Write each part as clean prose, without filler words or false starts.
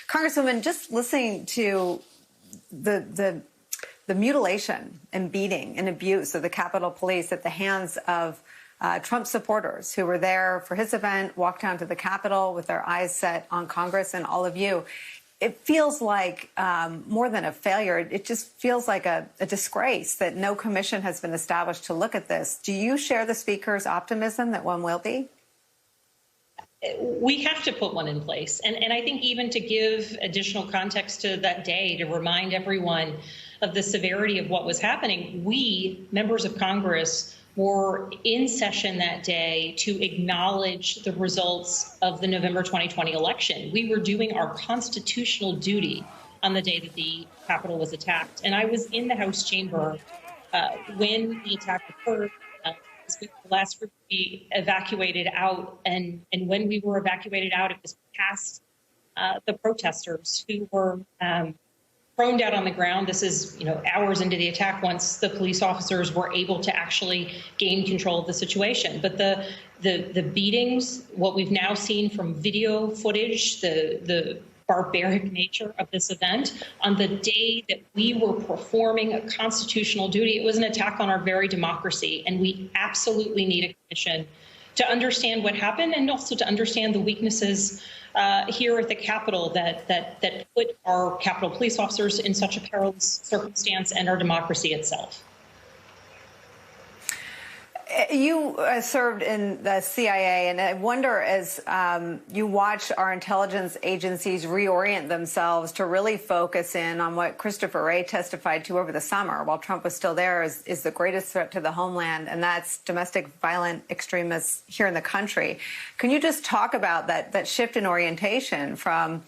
Congresswoman, just listening to the mutilation and beating and abuse of the Capitol Police at the hands of Trump supporters who were there for his event, walked down to the Capitol with their eyes set on Congress and all of you. It feels like more than a failure. It just feels like a disgrace that no commission has been established to look at this. Do you share the Speaker's optimism that one will be? We have to put one in place. And I think even to give additional context to that day, to remind everyone of the severity of what was happening, we, members of Congress, were in session that day to acknowledge the results of the November 2020 election. We were doing our constitutional duty on the day that the Capitol was attacked. And I was in the House chamber when the attack occurred. The last group to be evacuated out. And when we were evacuated out, it was past the protesters who were thrown down on the ground. This is, hours into the attack once the police officers were able to actually gain control of the situation. But the beatings, what we've now seen from video footage, the barbaric nature of this event, on the day that we were performing a constitutional duty, it was an attack on our very democracy. And we absolutely need a commission to understand what happened and also to understand the weaknesses here at the Capitol that put our Capitol police officers in such a perilous circumstance and our democracy itself. You served in the CIA, and I wonder, as you watch our intelligence agencies reorient themselves to really focus in on what Christopher Wray testified to over the summer while Trump was still there is the greatest threat to the homeland, and that's domestic violent extremists here in the country. Can you just talk about that shift in orientation from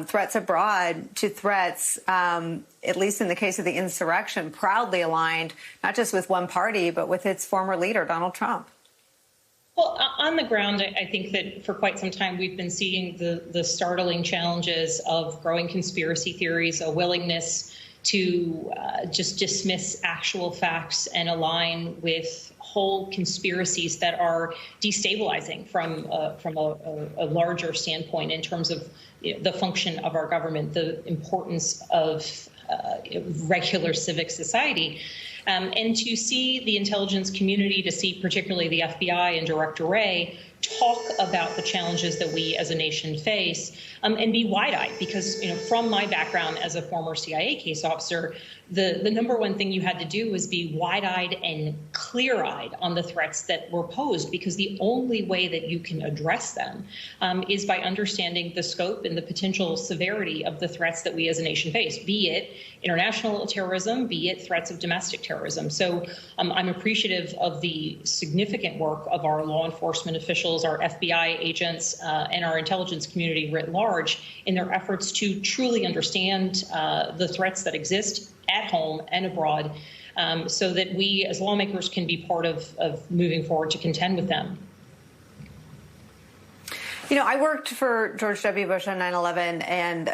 threats abroad to threats, at least in the case of the insurrection, proudly aligned not just with one party, but with its former leader, Donald Trump? Well, on the ground, I think that for quite some time we've been seeing the startling challenges of growing conspiracy theories, a willingness to just dismiss actual facts and align with whole conspiracies that are destabilizing from a larger standpoint in terms of the function of our government, the importance of regular civic society. And to see the intelligence community, to see particularly the FBI and Director Wray talk about the challenges that we as a nation face, and be wide-eyed, because from my background as a former CIA case officer, the number one thing you had to do was be wide-eyed and clear-eyed on the threats that were posed, because the only way that you can address them is by understanding the scope and the potential severity of the threats that we as a nation face, be it international terrorism, be it threats of domestic terrorism. So I'm appreciative of the significant work of our law enforcement officials, our FBI agents, and our intelligence community writ large in their efforts to truly understand the threats that exist at home and abroad, so that we as lawmakers can be part of moving forward to contend with them. I worked for George W. Bush on 9/11, and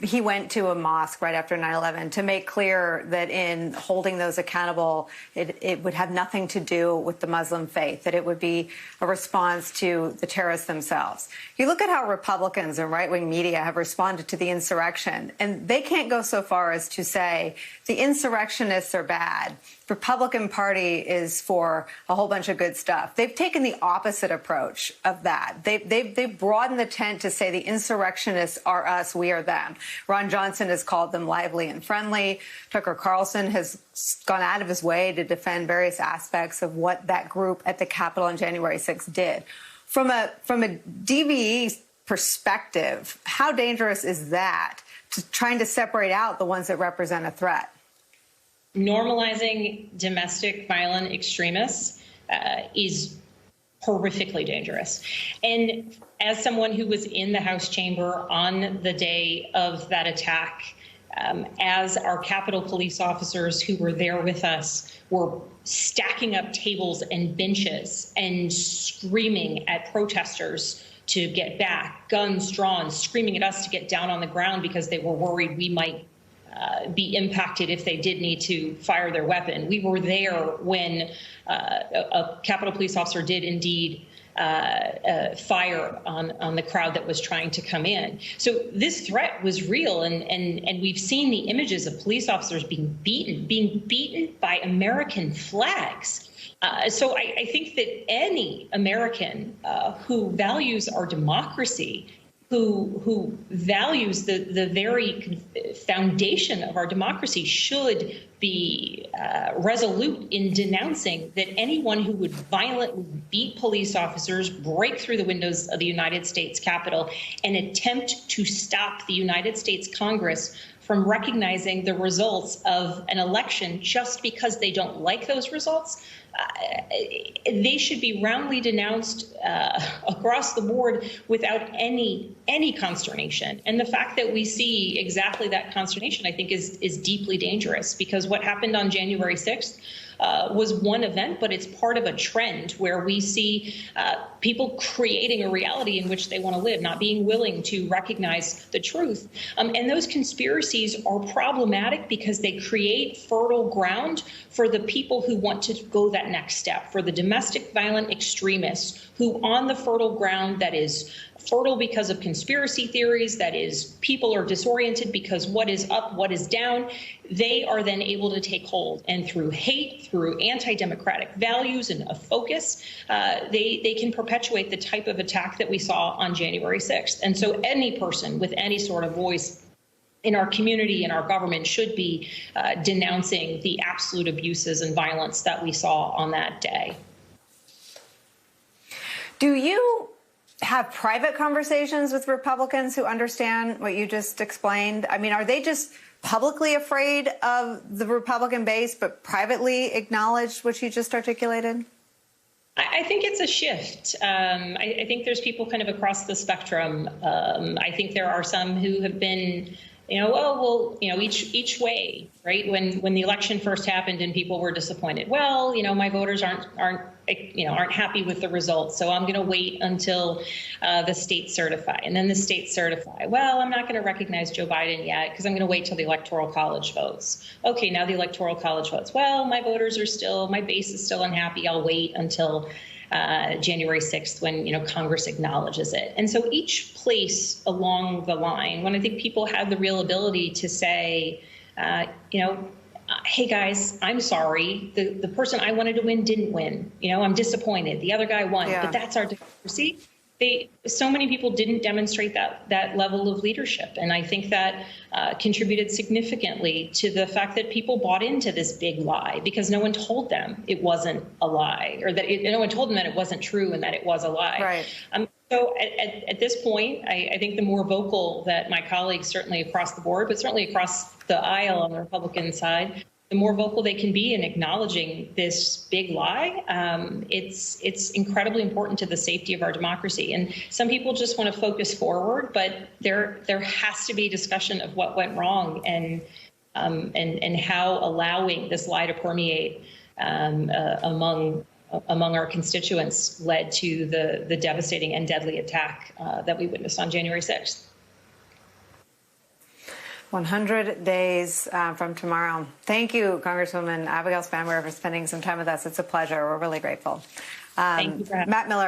he went to a mosque right after 9/11 to make clear that in holding those accountable, it would have nothing to do with the Muslim faith, that it would be a response to the terrorists themselves. You look at how Republicans and right-wing media have responded to the insurrection, and they can't go so far as to say the insurrectionists are bad. Republican Party is for a whole bunch of good stuff. They've taken the opposite approach of that. They've broadened the tent to say the insurrectionists are us, we are them. Ron Johnson has called them lively and friendly. Tucker Carlson has gone out of his way to defend various aspects of what that group at the Capitol on January 6th did. From a DVE perspective, how dangerous is that, to trying to separate out the ones that represent a threat? Normalizing domestic violent extremists is horrifically dangerous. And as someone who was in the House chamber on the day of that attack, as our Capitol police officers who were there with us were stacking up tables and benches and screaming at protesters to get back, guns drawn, screaming at us to get down on the ground because they were worried we might be impacted if they did need to fire their weapon. We were there when a Capitol police officer did indeed fire on the crowd that was trying to come in. So this threat was real, and we've seen the images of police officers being beaten by American flags. So I think that any American who values our democracy, who values the very foundation of our democracy, should be resolute in denouncing that anyone who would violently beat police officers, break through the windows of the United States Capitol, and attempt to stop the United States Congress from recognizing the results of an election just because they don't like those results, they should be roundly denounced across the board without any consternation. And the fact that we see exactly that consternation, I think, is deeply dangerous, because what happened on January 6th was one event, but it's part of a trend where we see people creating a reality in which they want to live, not being willing to recognize the truth. And those conspiracies are problematic because they create fertile ground for the people who want to go that next step, for the domestic violent extremists who, on the fertile ground that is fertile because of conspiracy theories, that is, people are disoriented because what is up, what is down, they are then able to take hold. And through hate, through anti-democratic values and a focus, they can perpetuate the type of attack that we saw on January 6th. And so any person with any sort of voice in our community and our government should be denouncing the absolute abuses and violence that we saw on that day. Do you have private conversations with Republicans who understand what you just explained? I mean, are they just publicly afraid of the Republican base, but privately acknowledge what you just articulated? I think it's a shift. I think there's people kind of across the spectrum. I think there are some who have been, each way, right? When the election first happened and people were disappointed, my voters aren't happy with the results, so I'm going to wait until the states certify. And then the states certify. Well, I'm not going to recognize Joe Biden yet because I'm going to wait till the Electoral College votes. Okay, now the Electoral College votes. Well, my base is still unhappy. I'll wait until January 6th when, Congress acknowledges it. And so each place along the line, when I think people have the real ability to say, hey, guys, I'm sorry. The person I wanted to win didn't win. I'm disappointed. The other guy won. Yeah. But that's our democracy. So many people didn't demonstrate that level of leadership. And I think that contributed significantly to the fact that people bought into this big lie because no one told them it wasn't a lie, or that no one told them that it wasn't true and that it was a lie. Right. So at this point, I think the more vocal that my colleagues, certainly across the board, but certainly across the aisle on the Republican side, the more vocal they can be in acknowledging this big lie, it's incredibly important to the safety of our democracy. And some people just want to focus forward, but there has to be discussion of what went wrong and how allowing this lie to permeate among our constituents led to the devastating and deadly attack that we witnessed on January 6th. 100 days from tomorrow. Thank you, Congresswoman Abigail Spanberger, for spending some time with us. It's a pleasure. We're really grateful. Thank you for having me. Matt Miller.